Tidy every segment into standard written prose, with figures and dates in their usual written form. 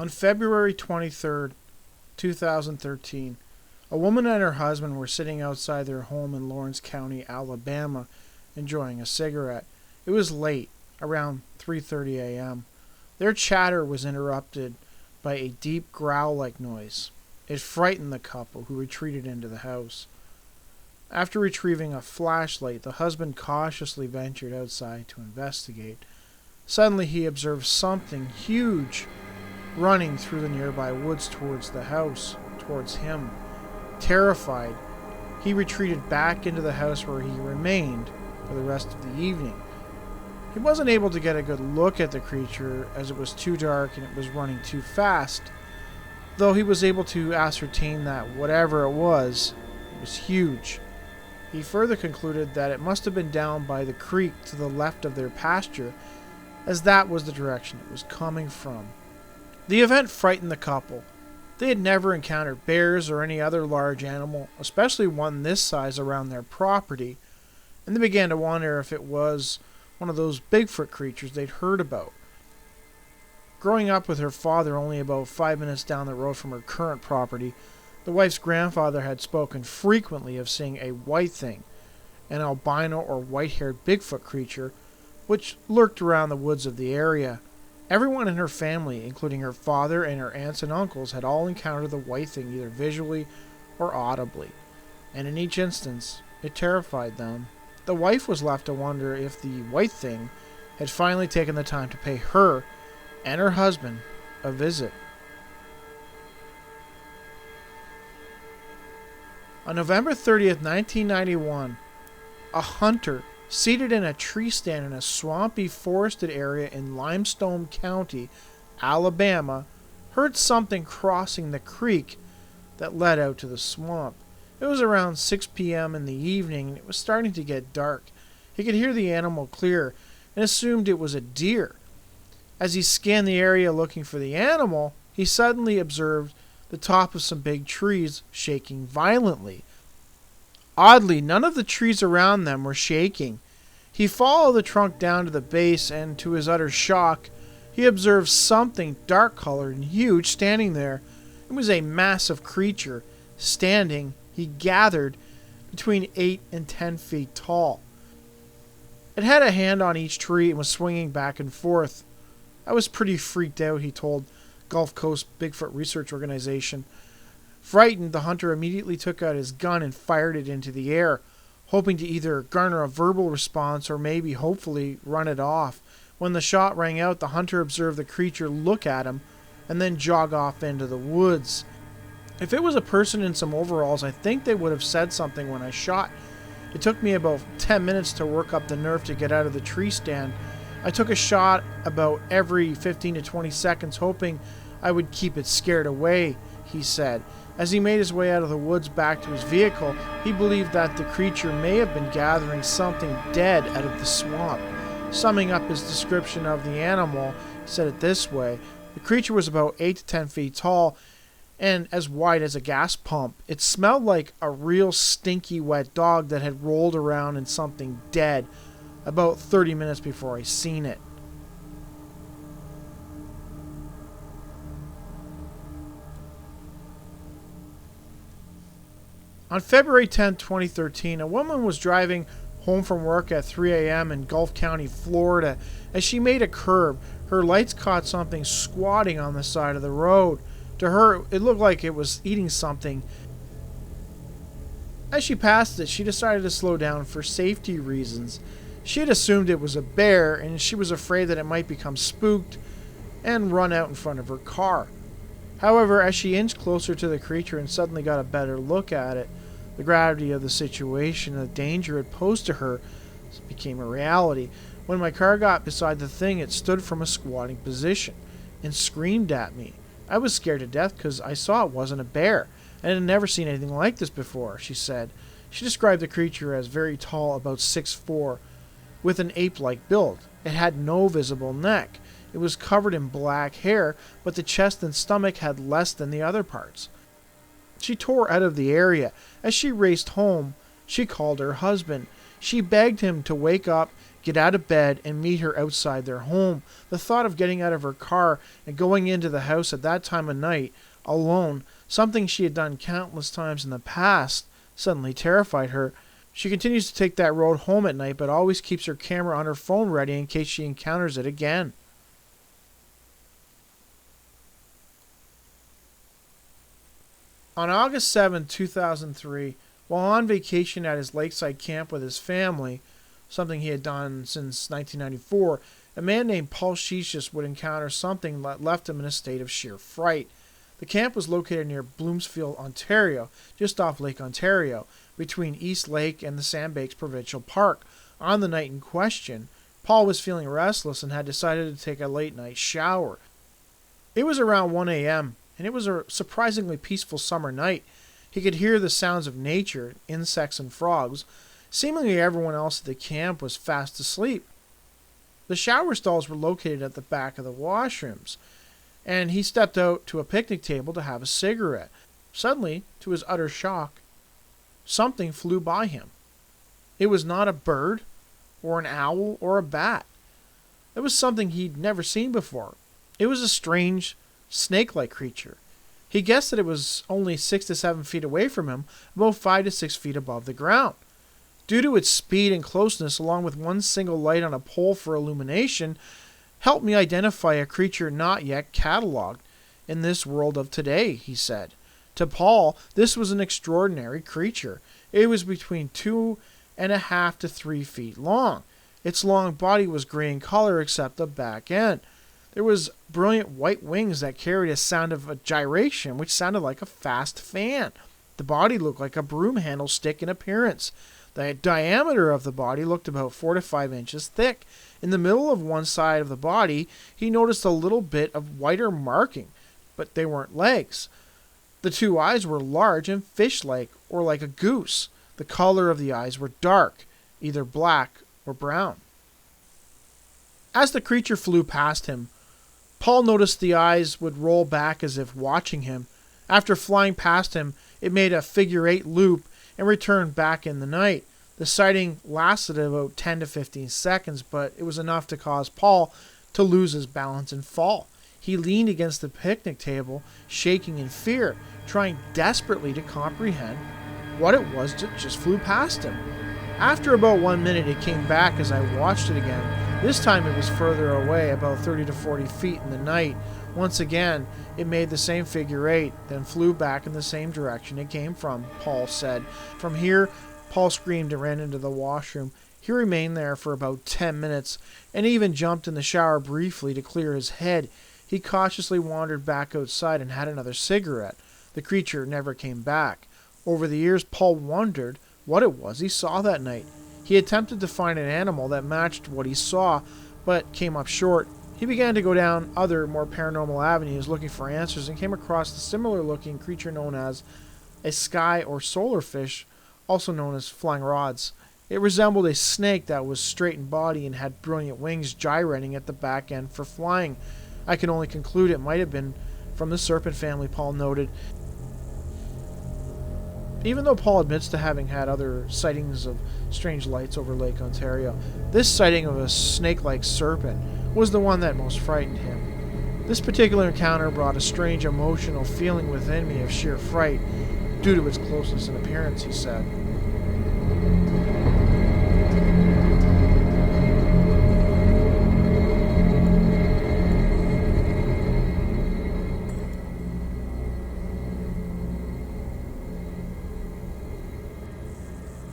On February 23rd, 2013, a woman and her husband were sitting outside their home in Lawrence County, Alabama, enjoying a cigarette. It was late, around 3:30 a.m. Their chatter was interrupted by a deep growl-like noise. It frightened the couple, who retreated into the house. After retrieving a flashlight, the husband cautiously ventured outside to investigate. Suddenly he observed something huge running through the nearby woods towards the house, towards him. Terrified, he retreated back into the house where he remained for the rest of the evening. He wasn't able to get a good look at the creature as it was too dark and it was running too fast, though he was able to ascertain that whatever it was huge. He further concluded that it must have been down by the creek to the left of their pasture, as that was the direction it was coming from. The event frightened the couple. They had never encountered bears or any other large animal, especially one this size, around their property, and they began to wonder if it was one of those Bigfoot creatures they'd heard about. Growing up with her father only about 5 minutes down the road from her current property, the wife's grandfather had spoken frequently of seeing a white thing, an albino or white-haired Bigfoot creature, which lurked around the woods of the area. Everyone in her family, including her father and her aunts and uncles, had all encountered the white thing either visually or audibly, and in each instance, it terrified them. The wife was left to wonder if the white thing had finally taken the time to pay her and her husband a visit. On November 30th, 1991, a hunter seated in a tree stand in a swampy forested area in Limestone County, Alabama, heard something crossing the creek that led out to the swamp. It was around 6 p.m. in the evening and it was starting to get dark. He could hear the animal clear and assumed it was a deer. As he scanned the area looking for the animal, he suddenly observed the top of some big trees shaking violently. Oddly, none of the trees around them were shaking. He followed the trunk down to the base, and to his utter shock, he observed something dark-colored and huge standing there. It was a massive creature, standing, he gathered, between 8 and 10 feet tall. It had a hand on each tree and was swinging back and forth. I was pretty freaked out, he told Gulf Coast Bigfoot Research Organization. Frightened, the hunter immediately took out his gun and fired it into the air, hoping to either garner a verbal response or maybe, hopefully, run it off. When the shot rang out, the hunter observed the creature look at him and then jog off into the woods. If it was a person in some overalls, I think they would have said something when I shot. It took me about 10 minutes to work up the nerve to get out of the tree stand. I took a shot about every 15 to 20 seconds, hoping I would keep it scared away, he said. As he made his way out of the woods back to his vehicle, he believed that the creature may have been gathering something dead out of the swamp. Summing up his description of the animal, he said it this way: the creature was about 8 to 10 feet tall and as wide as a gas pump. It smelled like a real stinky wet dog that had rolled around in something dead about 30 minutes before I seen it. On February 10, 2013, a woman was driving home from work at 3 a.m. in Gulf County, Florida. As she made a curve, her lights caught something squatting on the side of the road. To her, it looked like it was eating something. As she passed it, she decided to slow down for safety reasons. She had assumed it was a bear, and she was afraid that it might become spooked and run out in front of her car. However, as she inched closer to the creature and suddenly got a better look at it, the gravity of the situation and the danger it posed to her became a reality. When my car got beside the thing, it stood from a squatting position and screamed at me. I was scared to death because I saw it wasn't a bear, and had never seen anything like this before, she said. She described the creature as very tall, about 6'4", with an ape-like build. It had no visible neck. It was covered in black hair, but the chest and stomach had less than the other parts. She tore out of the area. As she raced home, she called her husband. She begged him to wake up get out of bed and meet her outside their home. The thought of getting out of her car and going into the house at that time of night, alone, something she had done countless times in the past, suddenly terrified her. She continues to take that road home at night, but always keeps her camera on her phone ready in case she encounters it again. On August 7, 2003, while on vacation at his lakeside camp with his family, something he had done since 1994, a man named Paul Shishis would encounter something that left him in a state of sheer fright. The camp was located near Bloomfield, Ontario, just off Lake Ontario, between East Lake and the Sandbanks Provincial Park. On the night in question, Paul was feeling restless and had decided to take a late-night shower. It was around 1 a.m., and it was a surprisingly peaceful summer night. He could hear the sounds of nature, insects and frogs. Seemingly everyone else at the camp was fast asleep. The shower stalls were located at the back of the washrooms, and he stepped out to a picnic table to have a cigarette. Suddenly, to his utter shock, something flew by him. It was not a bird, or an owl, or a bat. It was something he'd never seen before. It was a strange, snake-like creature. He guessed that it was only 6 to 7 feet away from him, about 5 to 6 feet above the ground. Due to its speed and closeness, along with one single light on a pole for illumination, helped me identify a creature not yet catalogued in this world of today, he said. To Paul, this was an extraordinary creature. It was between 2.5 to 3 feet long. Its long body was gray in color except the back end. There was brilliant white wings that carried a sound of a gyration, which sounded like a fast fan. The body looked like a broom handle stick in appearance. The diameter of the body looked about 4 to 5 inches thick. In the middle of one side of the body, he noticed a little bit of whiter marking, but they weren't legs. The two eyes were large and fish-like, or like a goose. The color of the eyes were dark, either black or brown. As the creature flew past him, Paul noticed the eyes would roll back as if watching him. After flying past him, it made a figure-8 loop and returned back in the night. The sighting lasted about 10 to 15 seconds, but it was enough to cause Paul to lose his balance and fall. He leaned against the picnic table, shaking in fear, trying desperately to comprehend what it was that just flew past him. After about 1 minute, it came back as I watched it again. This time it was further away, about 30 to 40 feet in the night. Once again, it made the same figure-8, then flew back in the same direction it came from, Paul said. From here, Paul screamed and ran into the washroom. He remained there for about 10 minutes, and even jumped in the shower briefly to clear his head. He cautiously wandered back outside and had another cigarette. The creature never came back. Over the years, Paul wondered what it was he saw that night. He attempted to find an animal that matched what he saw, but came up short. He began to go down other, more paranormal avenues looking for answers and came across the similar-looking creature known as a sky or solar fish, also known as flying rods. It resembled a snake that was straight in body and had brilliant wings gyrating at the back end for flying. I can only conclude it might have been from the serpent family, Paul noted. Even though Paul admits to having had other sightings of strange lights over Lake Ontario, this sighting of a snake-like serpent was the one that most frightened him. This particular encounter brought a strange emotional feeling within me of sheer fright due to its closeness and appearance, he said.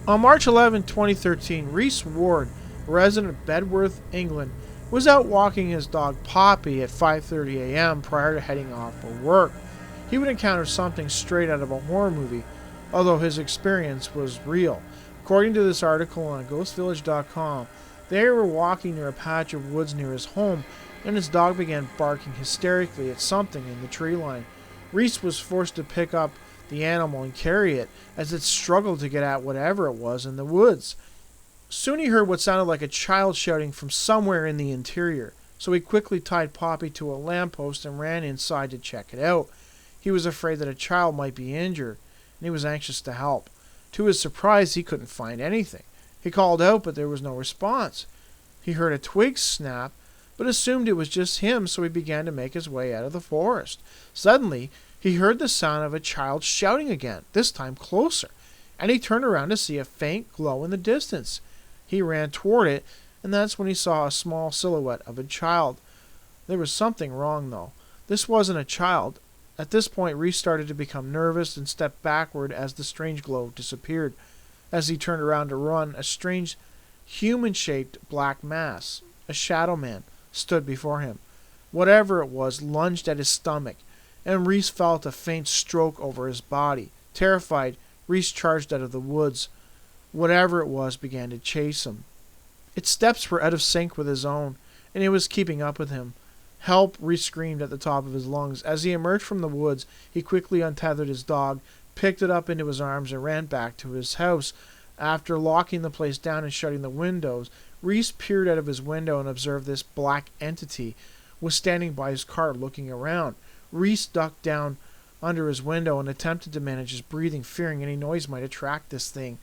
On March 11, 2013, Reese Ward, a resident of Bedworth, England, was out walking his dog Poppy at 5:30 a.m. prior to heading off for work. He would encounter something straight out of a horror movie, although his experience was real. According to this article on ghostvillage.com, they were walking near a patch of woods near his home, and his dog began barking hysterically at something in the tree line. Reese was forced to pick up the animal and carry it, as it struggled to get at whatever it was in the woods. Soon he heard what sounded like a child shouting from somewhere in the interior, so he quickly tied Poppy to a lamppost and ran inside to check it out. He was afraid that a child might be injured, and he was anxious to help. To his surprise, he couldn't find anything. He called out, but there was no response. He heard a twig snap, but assumed it was just him, so he began to make his way out of the forest. Suddenly, he heard the sound of a child shouting again, this time closer, and he turned around to see a faint glow in the distance. He ran toward it, and that's when he saw a small silhouette of a child. There was something wrong, though. This wasn't a child. At this point, Reese started to become nervous and stepped backward as the strange glow disappeared. As he turned around to run, a strange, human-shaped black mass, a shadow man, stood before him. Whatever it was lunged at his stomach, and Reese felt a faint stroke over his body. Terrified, Reese charged out of the woods. Whatever it was began to chase him. Its steps were out of sync with his own, and it was keeping up with him. "Help!" Reese screamed at the top of his lungs. As he emerged from the woods, he quickly untethered his dog, picked it up into his arms, and ran back to his house. After locking the place down and shutting the windows, Reese peered out of his window and observed this black entity was standing by his car looking around. Reese ducked down under his window and attempted to manage his breathing, fearing any noise might attract this thing.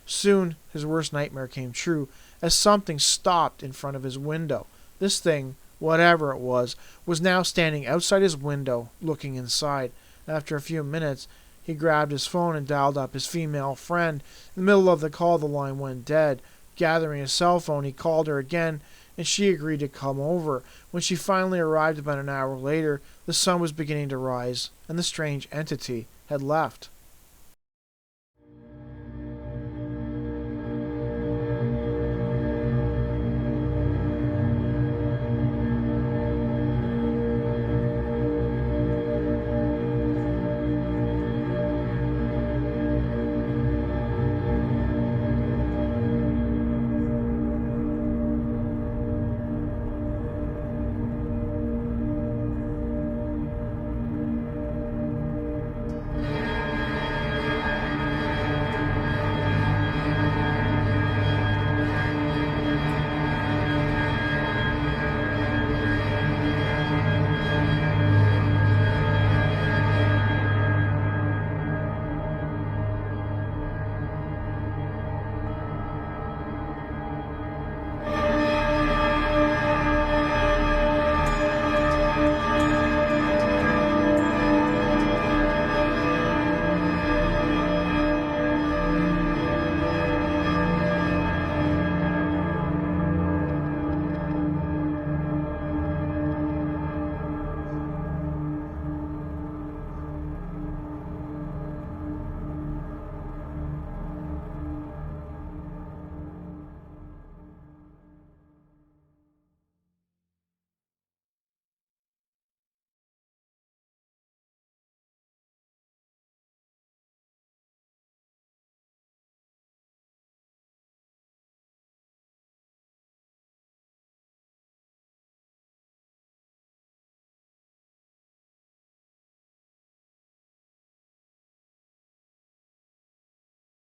Soon, his worst nightmare came true, as something stopped in front of his window. This thing, whatever it was now standing outside his window, looking inside. After a few minutes, he grabbed his phone and dialed up his female friend. In the middle of the call, the line went dead. Gathering his cell phone, he called her again, and she agreed to come over. When she finally arrived about an hour later, the sun was beginning to rise, and the strange entity had left.